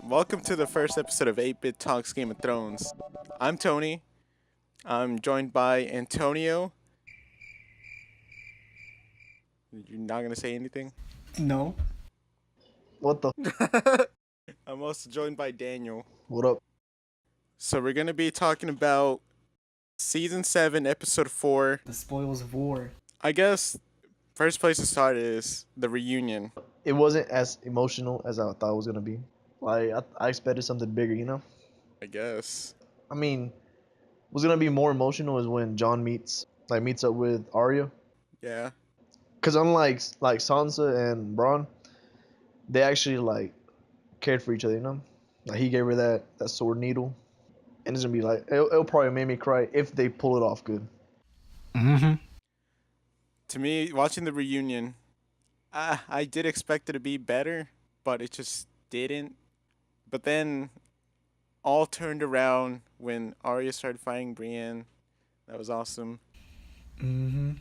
Welcome to the first episode of 8-Bit Talks Game of Thrones. I'm Tony. I'm joined by Antonio. You're not going to say anything? No. What the? I'm also joined by Daniel. What up? So we're going to be talking about Season 7, Episode 4. The spoils of war. I guess first place to start is the reunion. It wasn't as emotional as I thought it was gonna be. Like I expected something bigger, you know. I guess. I mean, what's gonna be more emotional is when John meets up with Arya. Yeah. Cause unlike Sansa and Bronn, they actually cared for each other, you know. Like he gave her that sword needle, and it's gonna be like it'll probably make me cry if they pull it off good. Mm-hmm. To me, watching the reunion, I did expect it to be better, but it just didn't. But then all turned around when Arya started fighting Brienne. That was awesome. Mm-hmm.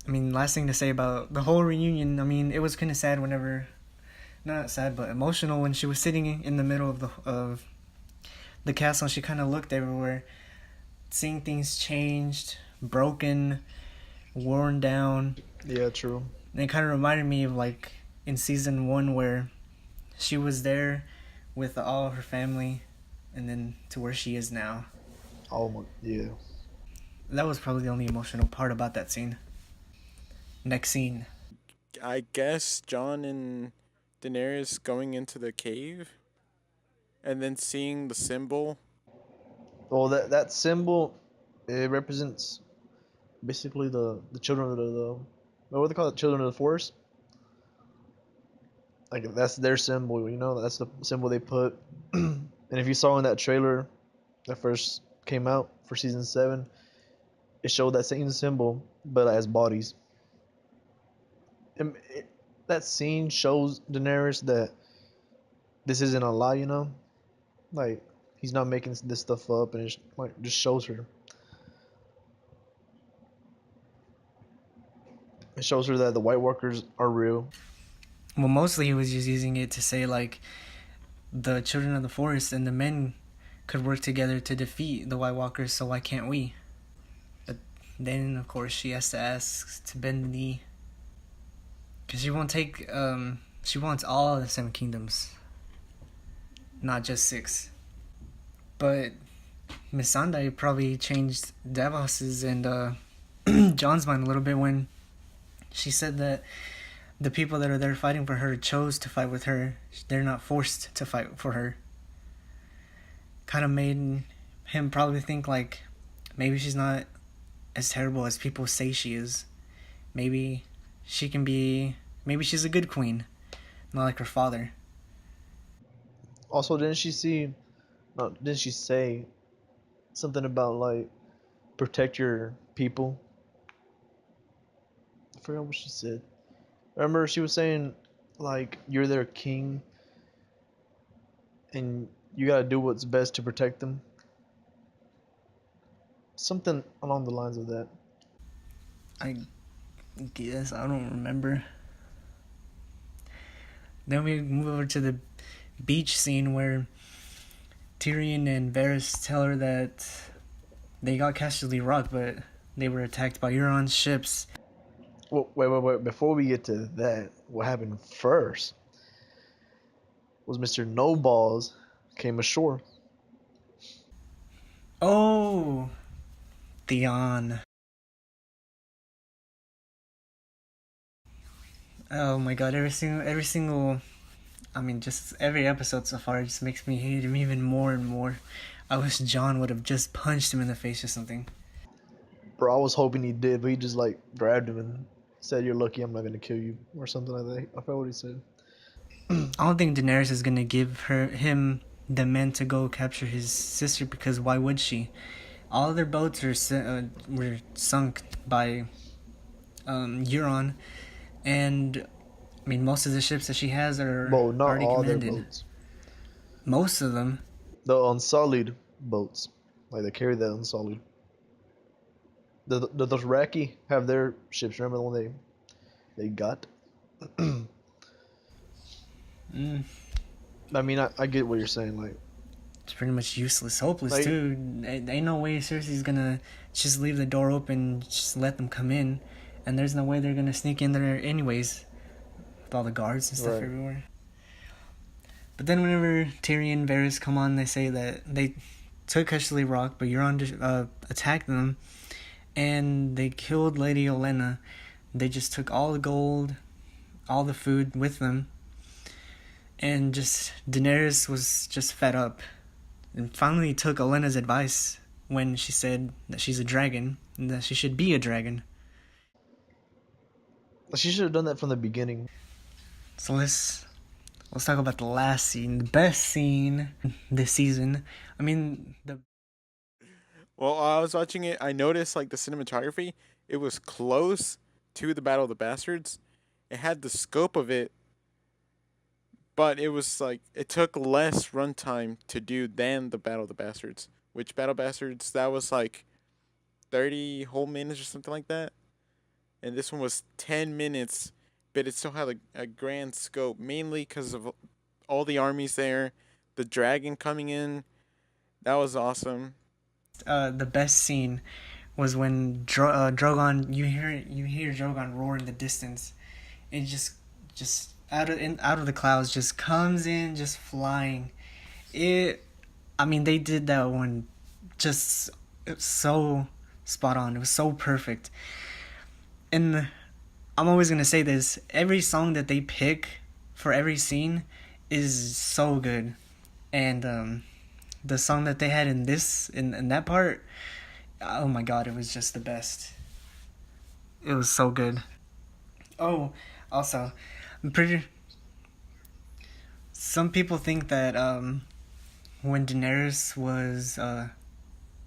I mean, last thing to say about the whole reunion, I mean, it was kind of sad whenever, not sad, but emotional when she was sitting in the middle of the castle and she kind of looked everywhere, seeing things changed, broken, worn down. Yeah, true. And it kind of reminded me of like in season 1 where she was there with all of her family and then to where she is now. Oh my, yeah. That was probably the only emotional part about that scene. Next scene. I guess Jon and Daenerys going into the cave and then seeing the symbol. Well, that symbol, it represents basically the children of the what do they call it? Children of the forest. Like that's their symbol, you know. That's the symbol they put. And if you saw in that trailer that first came out for season 7, it showed that same symbol but as bodies. And that scene shows Daenerys that this isn't a lie, you know. Like he's not making this stuff up, and it just shows her. It shows her that the White Walkers are real. Well, mostly he was just using it to say, like, the children of the forest and the men could work together to defeat the White Walkers, so why can't we? But then, of course, she has to ask to bend the knee. Because she won't take, she wants all of the 7 kingdoms. Not just 6. But Miss Sandai probably changed Davos's and John's mind a little bit when she said that the people that are there fighting for her chose to fight with her. They're not forced to fight for her. Kind of made him probably think like maybe she's not as terrible as people say she is. Maybe she can be, maybe she's a good queen, not like her father. Also, didn't she say something about like protect your people? I forgot what she said. Remember, she was saying like you're their king, and you gotta do what's best to protect them. Something along the lines of that. I guess, I don't remember. Then we move over to the beach scene where Tyrion and Varys tell her that they got Casterly Rock, but they were attacked by Euron's ships. Well, wait. Before we get to that, what happened first was Mr. No Balls came ashore. Oh, Theon. Oh my god, every single, I mean, just every episode so far just makes me hate him even more and more. I wish Jon would have just punched him in the face or something. Bro, I was hoping he did, but he just like grabbed him and said, "You're lucky I'm not gonna kill you," or something like that. I forgot what he said. I don't think Daenerys is gonna give him the men to go capture his sister, because why would she? All their boats were sunk by Euron, and I mean most of the ships that she has are Bro, not already all their commanded. boats. Most of them. The Unsullied boats, like they carry the Unsullied. The Dothraki have their ships. Remember the one they got? Mm. I mean, I get what you're saying. It's pretty much useless, hopeless Like too. Ain't no way Cersei's gonna just leave the door open, just let them come in, and there's no way they're gonna sneak in there anyways with all the guards and stuff right. everywhere. But then whenever Tyrion and Varys come on, they say that they took Casterly Rock, but Euron attacked them, and they killed Lady Olenna. They just took all the gold, all the food with them, and just Daenerys was just fed up, and finally took Olenna's advice when she said that she's a dragon and that she should be a dragon. She should have done that from the beginning. So let's talk about the last scene, the best scene this season. I mean, the Well, while I was watching it, I noticed like the cinematography. It was close to the Battle of the Bastards. It had the scope of it, but it was like it took less runtime to do than the Battle of the Bastards. Which Battle Bastards that was like 30 whole minutes or something like that, and this one was 10 minutes, but it still had a grand scope, mainly because of all the armies there, the dragon coming in. That was awesome. the best scene was when Drogon, you hear Drogon roar in the distance. It just out of the clouds just comes in just flying. It I mean they did that one just it was so spot on. It was so perfect. And I'm always going to say this, every song that they pick for every scene is so good. And the song that they had in that part, oh my god, it was just the best. It was so good. Oh, also, I'm pretty. Some people think that when Daenerys was,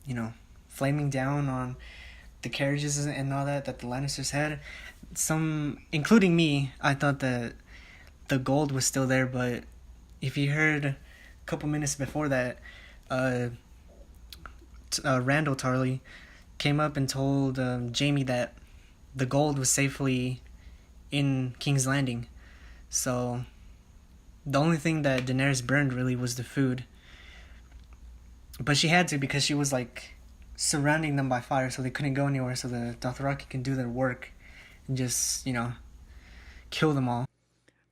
you know, flaming down on the carriages and all that the Lannisters had, some, including me, I thought that the gold was still there. But if you heard a couple minutes before that, uh, Randall Tarley came up and told Jamie that the gold was safely in King's Landing. So the only thing that Daenerys burned really was the food. But she had to because she was like surrounding them by fire, so they couldn't go anywhere. So the Dothraki can do their work and just kill them all.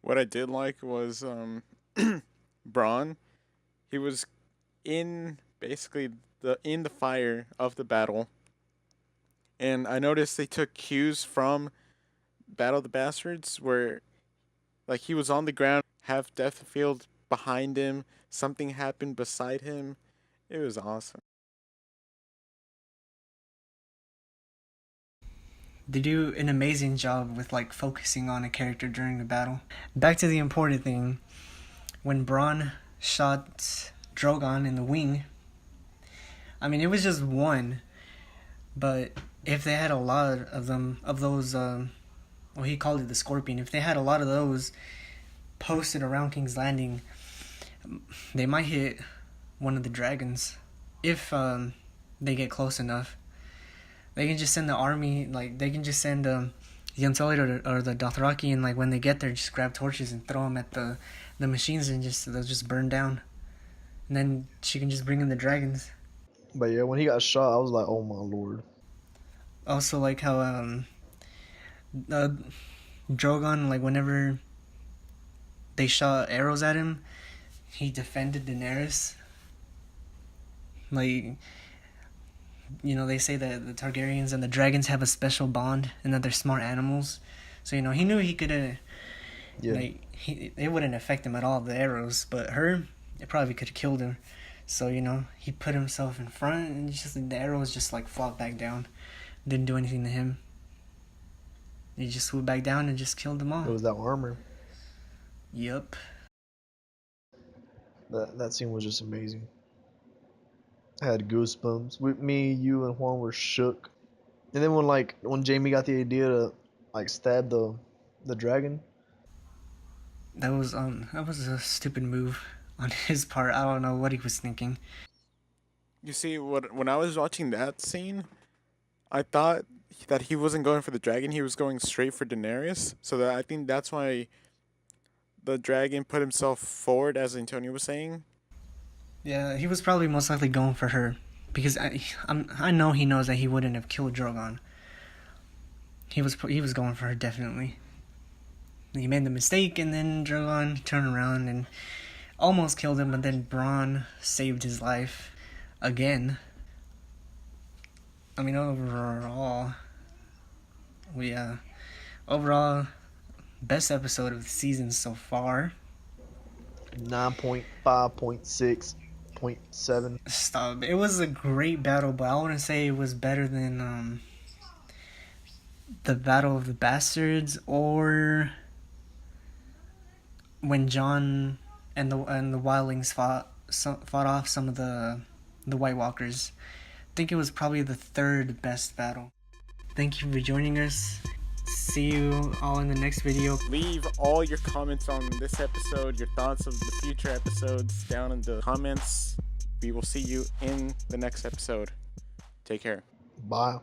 What I did like was Bronn. He was in basically the fire of the battle, and I noticed they took cues from Battle of the Bastards, where like he was on the ground, have Deathfield behind him, something happened beside him. It was awesome. They do an amazing job with like focusing on a character during the battle. Back to the important thing, when Bronn shot Drogon in the wing, I mean it was just one, but if they had a lot of them of those, well he called it the Scorpion. If they had a lot of those posted around King's Landing, they might hit one of the dragons if they get close enough. They can just send the army, like they can just send the Unsullied or the Dothraki, and like when they get there, just grab torches and throw them at the machines, and just they'll just burn down. And then she can just bring in the dragons. But yeah, when he got shot, I was like, oh my lord. Also, like how uh, Drogon, like whenever they shot arrows at him, he defended Daenerys. Like they say that the Targaryens and the dragons have a special bond, and that they're smart animals. So he knew he could Yeah. it wouldn't affect him at all, the arrows, but her, it probably could have killed her. So he put himself in front, and just the arrows just like flopped back down, didn't do anything to him. He just swooped back down and just killed them It all. was that armor. Yep. That scene was just amazing. I had goosebumps. With me, you, and Juan were shook. And then when Jamie got the idea to like stab the dragon, That was a stupid move on his part. I don't know what he was thinking. You see, when I was watching that scene, I thought that he wasn't going for the dragon; he was going straight for Daenerys. So that I think that's why the dragon put himself forward, as Antonio was saying. Yeah, he was probably most likely going for her because I know he knows that he wouldn't have killed Drogon. He was going for her definitely. He made the mistake, and then Drogon turned around and almost killed him, but then Bronn saved his life again. I mean, overall, best episode of the season so far. 9.5.6.7. Stop. It was a great battle, but I wouldn't say it was better than the Battle of the Bastards or when Jon and the wildlings fought off some of the White Walkers. I think it was probably the third best battle. Thank you for joining us. See you all in the next video. Leave all your comments on this episode, your thoughts of the future episodes down in the comments. We will see you in the next episode. Take care. Bye.